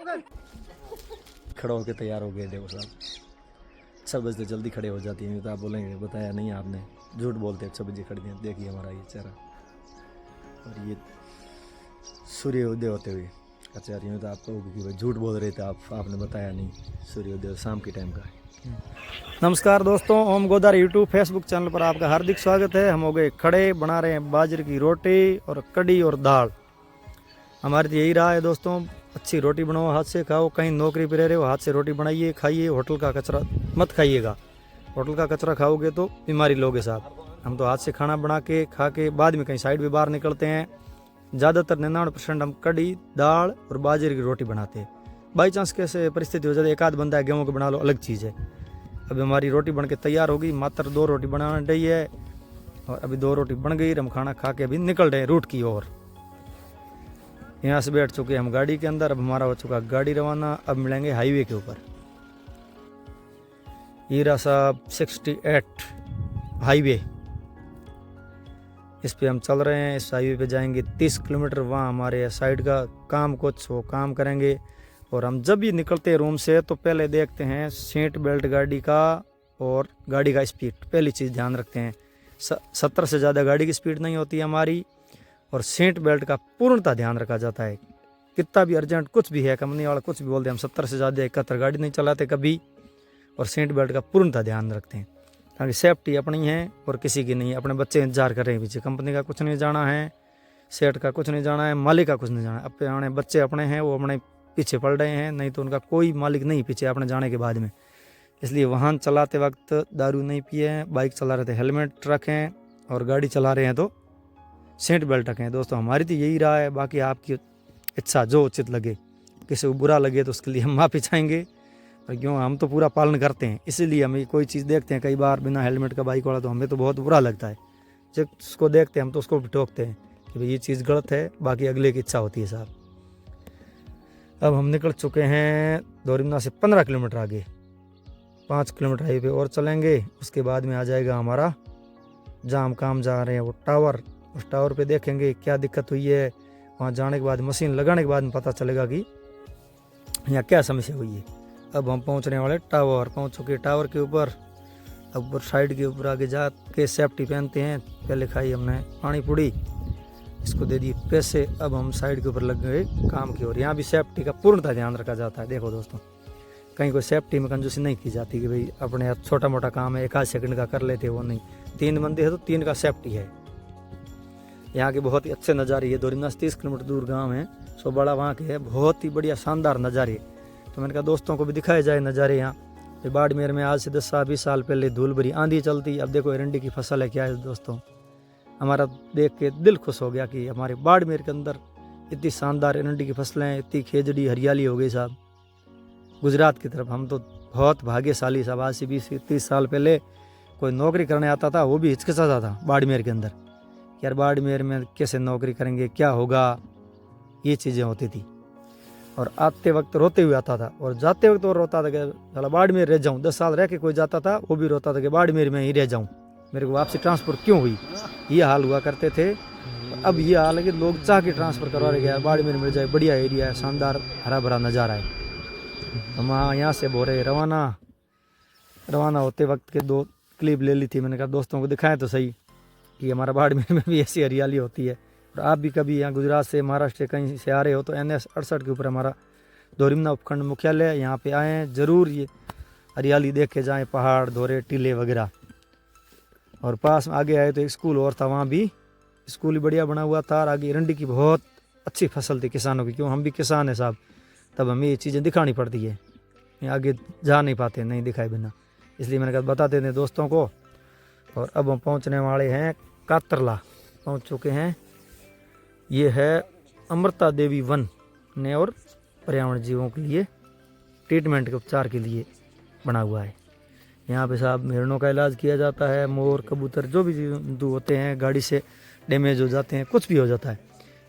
खड़ा होकर तैयार हो गए देखो साहब। 6 बजे तो जल्दी खड़े हो जाती हैं, तो आप बोलेंगे बताया नहीं आपने, झूठ बोलते हैं। 6 बजे खड़े हैं, देखिए हमारा ये चेहरा और ये सूर्योदय होते हुए। अच्छा यार यूँ तो आप कहोगे कि भाई झूठ बोल रहे थे आपने बताया नहीं, सूर्योदय शाम के टाइम का है। नमस्कार दोस्तों, ओम गोदार यूट्यूब फेसबुक चैनल पर आपका हार्दिक स्वागत है। हम हो गए खड़े, बना रहे हैं बाजरे की रोटी और कड़ी और दाल। हमारी तो यही रहा है दोस्तों, अच्छी रोटी बनाओ, हाथ से खाओ। कहीं नौकरी पर रह रहे हो, हाथ से रोटी बनाइए, खाइए। होटल का कचरा मत खाइएगा, होटल का कचरा खाओगे तो बीमारी लोगे साहब। हम तो हाथ से खाना बना के खा के बाद में कहीं साइड में बाहर निकलते हैं। ज़्यादातर 99% हम कड़ी दाल और बाजरे की रोटी बनाते हैं। बाई चांस कैसे परिस्थिति हो जाती है, एक आध बंदा है गेहूँ के बना लो, अलग चीज़ है। अभी हमारी रोटी बन के तैयार होगी, मात्र 2 रोटी बनाना रही है और अभी 2 रोटी बन गई। हम खाना खा के अभी निकल रहे हैं रूट की ओर। यहाँ से बैठ चुके हम गाड़ी के अंदर, अब हमारा हो चुका गाड़ी रवाना। अब मिलेंगे हाईवे के ऊपर, हीरा साहब 68 हाईवे, इस पे हम चल रहे हैं। इस हाईवे पे जाएंगे 30 किलोमीटर। वहाँ हमारे साइड का काम कुछ वो काम करेंगे। और हम जब भी निकलते हैं रूम से तो पहले देखते हैं सीट बेल्ट गाड़ी का और गाड़ी का स्पीड, पहली चीज़ ध्यान रखते हैं। 70 से ज़्यादा गाड़ी की स्पीड नहीं होती है हमारी, और सीट बेल्ट का पूर्णतः ध्यान रखा जाता है। कितना भी अर्जेंट कुछ भी है, कंपनी वाला कुछ भी बोलते हैं, हम 70 से ज़्यादा 71 गाड़ी नहीं चलाते कभी। और सीट बेल्ट का पूर्णतः ध्यान रखते हैं, ताकि सेफ्टी अपनी है और किसी की नहीं है। अपने बच्चे इंतजार कर रहे हैं पीछे, कंपनी का कुछ नहीं जाना है, सेठ का कुछ नहीं जाना है, मालिक का कुछ नहीं जाना है। अपने बच्चे अपने हैं, वो अपने पीछे पड़ रहे हैं, नहीं तो उनका कोई मालिक नहीं पीछे अपने जाने के बाद में। इसलिए वाहन चलाते वक्त दारू नहीं पिए, बाइक चला रहे थे हेलमेट रखें, और गाड़ी चला रहे हैं तो सीट बेल्ट रखें। दोस्तों हमारी तो यही रहा है, बाकी आपकी इच्छा जो उचित लगे। किसी को बुरा लगे तो उसके लिए हम माफ़ी चाहेंगे, और क्यों हम तो पूरा पालन करते हैं। इसीलिए हम कोई चीज़ देखते हैं कई बार बिना हेलमेट का बाइक वाला, तो हमें तो बहुत बुरा लगता है। जब उसको देखते हैं हम तो उसको भी टोकते हैं कि भाई ये चीज़ गलत है, बाकी अगले की इच्छा होती है साहब। अब हम निकल चुके हैं दोरिमना से 15 किलोमीटर आगे, 5 किलोमीटर हाईवे और चलेंगे। उसके बाद में आ जाएगा हमारा जहाँ हम काम जा रहे हैं वो टावर। उस टावर पे देखेंगे क्या दिक्कत हुई है। वहाँ जाने के बाद मशीन लगाने के बाद में पता चलेगा कि यहाँ क्या समस्या हुई है। अब हम पहुँचने वाले टावर, पहुँच चुके टावर के ऊपर। अब ऊपर साइड के ऊपर आगे जा के सेफ्टी पहनते हैं। पहले खाई हमने पानी पूड़ी, इसको दे दिए पैसे। अब हम साइड के ऊपर लग गए काम की ओर। यहाँ भी सेफ्टी का पूर्णतः ध्यान रखा जाता है। देखो दोस्तों, कहीं कोई सेफ्टी में कंजूसी नहीं की जाती कि भाई अपने छोटा मोटा काम है 1 सेकंड का कर लेते, वो नहीं। 3 बंदे हैं तो 3 का सेफ्टी है। यहाँ के बहुत ही अच्छे नज़ारे है। दोरिमना से 30 किलोमीटर दूर गांव है, सो बड़ा वहाँ के है, बहुत ही बढ़िया शानदार नज़ारे। तो मैंने कहा दोस्तों को भी दिखाए जाए नज़ारे यहाँ। बाड़मेर में आज से 10-20 साल पहले धूल भरी आंधी चलती, अब देखो एरंडी की फसल है। क्या है दोस्तों, हमारा देख के दिल खुश हो गया कि हमारे बाड़मेर के अंदर इतनी शानदार एरंडी की फसलें, इतनी खेजड़ी हरियाली हो गई साहब। गुजरात की तरफ हम तो बहुत भाग्यशाली साहब। आज से 20-30 साल पहले कोई नौकरी करने आता था, वो भी हिचकिचाता था बाड़मेर के अंदर, यार बाड़मेर में कैसे नौकरी करेंगे, क्या होगा, ये चीज़ें होती थी। और आते वक्त रोते हुए आता था, और जाते वक्त और रोता था कि साला बाड़मेर रह जाऊँ। 10 साल रह के कोई जाता था, वो भी रोता था कि बाड़मेर में ही रह जाऊँ, मेरे को वापसी ट्रांसफ़र क्यों हुई। ये हाल हुआ करते थे। अब ये हाल है कि लोग चाह के ट्रांसफ़र करवा रहे हैं, बाड़मेर मिल जाए, बढ़िया एरिया है, शानदार हरा भरा नज़ारा है। हम यहाँ से बोरे रवाना होते वक्त के 2 क्लिप ले ली थी। मैंने कहा दोस्तों को दिखाएं तो सही कि हमारा बाड़मेर में भी ऐसी हरियाली होती है। और आप भी कभी यहाँ गुजरात से, महाराष्ट्र से कहीं से आ रहे हो तो NS 68 के ऊपर हमारा दोरिमना उपखंड मुख्यालय है, यहाँ पे आएँ ज़रूर, ये हरियाली देख के जाएँ, पहाड़ धोरे टीले वगैरह। और पास में आगे आए तो एक स्कूल और था, वहाँ भी स्कूल ही बढ़िया बना हुआ था। और आगे एरंडी की बहुत अच्छी फसल थी किसानों की, क्यों हम भी किसान हैं साहब, तब हमें ये चीज़ें दिखानी पड़ती है, आगे जा नहीं पाते नहीं दिखाए बिना। इसलिए मैंने कहा बताते थे दोस्तों को। और अब हम पहुंचने वाले हैं कातरला, पहुंच चुके हैं। ये है अमृता देवी वन ने और पर्यावरण जीवों के लिए ट्रीटमेंट के उपचार के लिए बना हुआ है। यहाँ पे साहब हिरणों का इलाज किया जाता है, मोर कबूतर जो भी जंतु होते हैं गाड़ी से डैमेज हो जाते हैं, कुछ भी हो जाता है,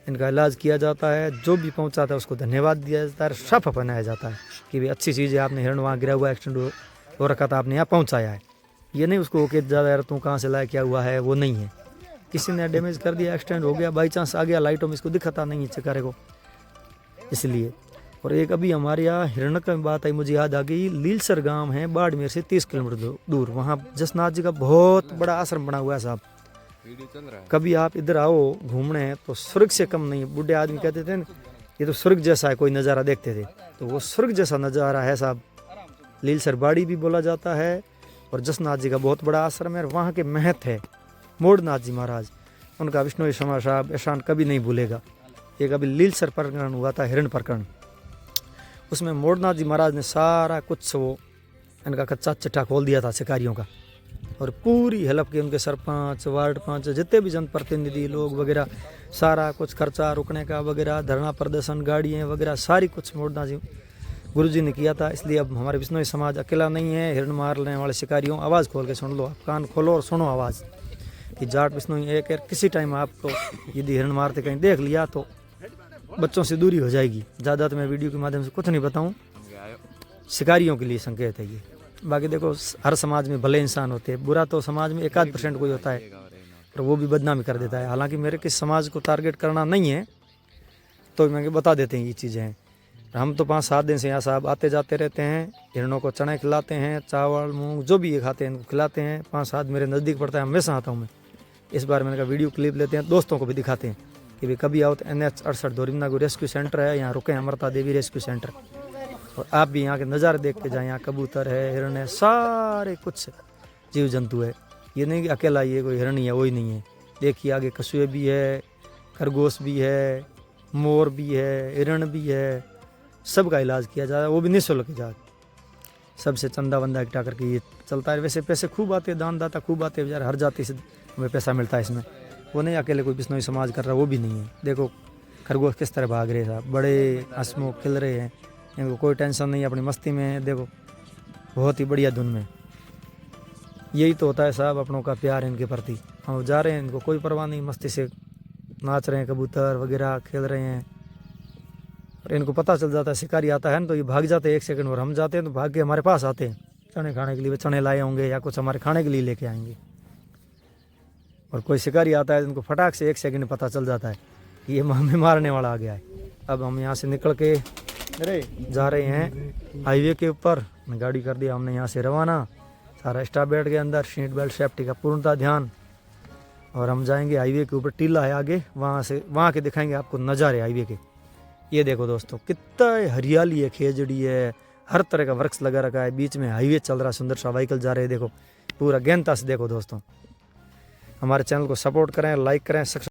इनका इलाज किया जाता है। जो भी पहुँचाता है उसको धन्यवाद दिया जाता है, साफ अपनाया जाता है कि भाई अच्छी चीज़ है, आपने हिरण वहाँ गिरा हुआ एक्सीडेंट हो रखा था, आपने यहाँ पहुँचाया है। ये नहीं उसको ओके ज़्यादा यार तू कहाँ से लाया, क्या हुआ है, वो नहीं है। किसी ने डैमेज कर दिया, एक्सीडेंट हो गया, बाई चांस आ गया लाइटों में, इसको दिखाता नहीं है चकारे को, इसलिए। और एक अभी हमारे यहाँ हिरण की बात आई, मुझे याद आ गई, लीलसर गांव है बाड़मेर से 30 किलोमीटर दूर, वहाँ जसनाथ जी का बहुत बड़ा आश्रम बना हुआ है साहब। कभी आप इधर आओ घूमने तो स्वर्ग से कम नहीं। बूढ़े आदमी कहते थे ना ये तो स्वर्ग जैसा है, कोई नज़ारा देखते थे, तो वो स्वर्ग जैसा नज़ारा है साहब। लीलसर बाड़ी भी बोला जाता है और जसनाथ जी का बहुत बड़ा आश्रम है। और वहाँ के महत है मोड़नाथ जी महाराज, उनका विष्णु शर्मा साहब एहसान कभी नहीं भूलेगा। एक अभी लीलसर प्रकरण हुआ था, हिरण प्रकरण, उसमें मोड़नाथ जी महाराज ने सारा कुछ वो इनका कच्चा चिट्ठा खोल दिया था शिकारियों का, और पूरी हेल्प की उनके सरपंच, वार्ड पंच, जितने भी जनप्रतिनिधि लोग वगैरह, सारा कुछ खर्चा रुकने का वगैरह, धरना प्रदर्शन, गाड़ियाँ वगैरह, सारी कुछ मोड़नाथ जी गुरु जी ने किया था। इसलिए अब हमारे बिश्नोई समाज अकेला नहीं है। हिरण मारने वाले शिकारियों, आवाज़ खोल के सुन लो, आप कान खोलो और सुनो आवाज़ कि जाट बिश्नोई एक है। किसी टाइम आपको यदि हिरण मारते कहीं देख लिया तो बच्चों से दूरी हो जाएगी। ज़्यादा तो मैं वीडियो के माध्यम से कुछ नहीं बताऊँ, शिकारियों के लिए संकेत है ये। बाकी देखो हर समाज में भले इंसान होते हैं, बुरा तो समाज में 1-8% कोई होता है, और वो भी बदनामी कर देता है। हालांकि मेरे किस समाज को टारगेट करना नहीं है, तो मैं बता देते हैं ये चीज़ें हैं। हम तो 5-7 दिन से यहाँ साहब आते जाते रहते हैं, हिरणों को चने खिलाते हैं, चावल मूंग जो भी ये खाते हैं इनको खिलाते हैं। 5-7 मेरे नज़दीक पड़ता है, हमेशा आता हूँ मैं। इस बार मैंने कहा वीडियो क्लिप लेते हैं, दोस्तों को भी दिखाते हैं कि भाई कभी आओ तो NH 68 धोरीमना को रेस्क्यू सेंटर है, यहाँ रुके हैं, अमृता देवी रेस्क्यू सेंटर, और आप भी यहाँ के नज़ारे देख के जाएँ। यहाँ कबूतर है, हिरण है, सारे कुछ जीव जंतु है। ये नहीं कि अकेला ये कोई हिरण ही है, वही नहीं है। देखिए आगे कछुए भी है, खरगोश भी है, मोर भी है, हिरण भी है, सबका इलाज किया जा रहा है, वो भी निःशुल्क इलाज। सबसे चंदा वंदा इकट्ठा करके ये चलता है। वैसे पैसे खूब आते हैं, दानदाता खूब आते हैं, बेचारे हर जाति से हमें पैसा मिलता है इसमें। वो नहीं अकेले कोई बिश्नोई समाज कर रहा, वो भी नहीं है। देखो खरगोश किस तरह भाग रहे हैं साहब, बड़े हंसमुख खिल रहे हैं, इनको कोई टेंशन नहीं है, अपनी मस्ती में है। देखो बहुत ही बढ़िया धुन में। यही तो होता है साहब अपनों का प्यार इनके प्रति। हम जा रहे हैं, इनको कोई परवाह नहीं, मस्ती से नाच रहे हैं, कबूतर वगैरह खेल रहे हैं। और इनको पता चल जाता है शिकारी आता है ना, तो ये भाग जाते हैं 1 सेकंड, और हम जाते हैं तो भाग के हमारे पास आते हैं चने खाने के लिए। वे चने लाए होंगे या कुछ हमारे खाने के लिए लेके आएंगे। और कोई शिकारी आता है तो इनको फटाक से 1 सेकंड पता चल जाता है कि ये हमें मारने वाला आ गया है। अब हम यहाँ से निकल के जा रहे हैं हाईवे के ऊपर। गाड़ी कर दिया हमने यहाँ से रवाना, सारा स्टाफ बैठ गया अंदर, सीट बेल्ट सेफ्टी का पूर्णतः ध्यान। और हम जाएंगे हाईवे के ऊपर, टीला है आगे, वहाँ के दिखाएंगे आपको नज़ारे हाईवे के। ये देखो दोस्तों कितना हरियाली है, खेजड़ी है, हर तरह का वृक्ष लगा रखा है, बीच में हाईवे चल रहा है, सुंदर सा व्हीकल जा रहे हैं। देखो पूरा गहनता से देखो दोस्तों। हमारे चैनल को सपोर्ट करें, लाइक करें,